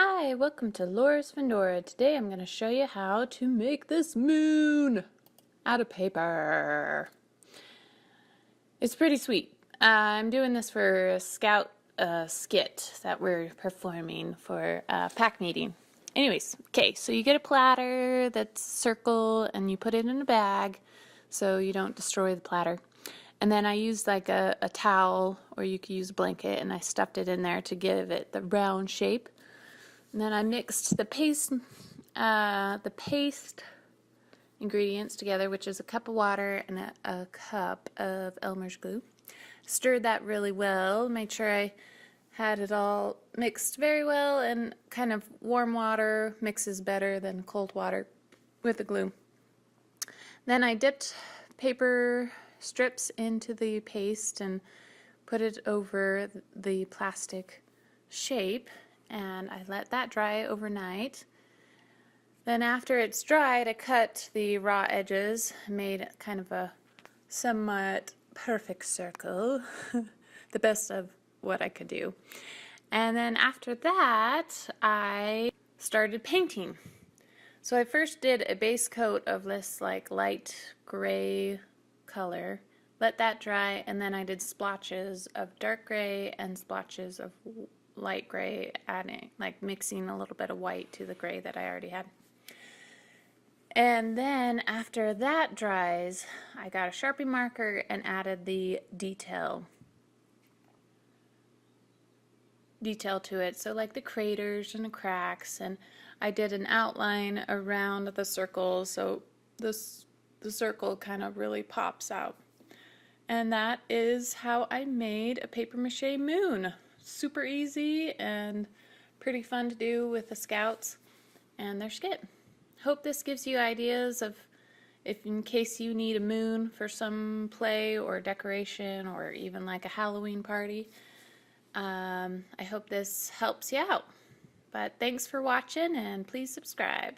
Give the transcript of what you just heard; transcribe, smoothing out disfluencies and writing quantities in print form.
Hi, welcome to Laura's Fundora. Today I'm going to show you how to make this moon out of paper. It's pretty sweet. I'm doing this for a scout skit that we're performing for a pack meeting. Anyways, okay, so you get a platter that's circle and you put it in a bag so you don't destroy the platter. And then I used like a towel, or you could use a blanket, and I stuffed it in there to give it the round shape. And then I mixed the paste ingredients together, which is a cup of water and a cup of Elmer's glue. Stirred that really well, made sure I had it all mixed very well, and kind of warm water mixes better than cold water with the glue. Then I dipped paper strips into the paste and put it over the plastic shape, and I let that dry overnight. Then after it's dried, I cut the raw edges, made kind of a somewhat perfect circle, the best of what I could do. And then after that, I started painting. So I first did a base coat of this like light gray color, let that dry, and then I did splotches of dark gray and splotches of light gray, adding, like mixing a little bit of white to the gray that I already had. And then after that dries, I got a Sharpie marker and added the detail to it, so like the craters and the cracks, and I did an outline around the circle so the circle kind of really pops out. And that is how I made a paper mache moon. Super easy and pretty fun to do with the scouts and their skit. Hope this gives you ideas of if in case you need a moon for some play or decoration or even like a Halloween party. I hope this helps you out. But thanks for watching, and please subscribe.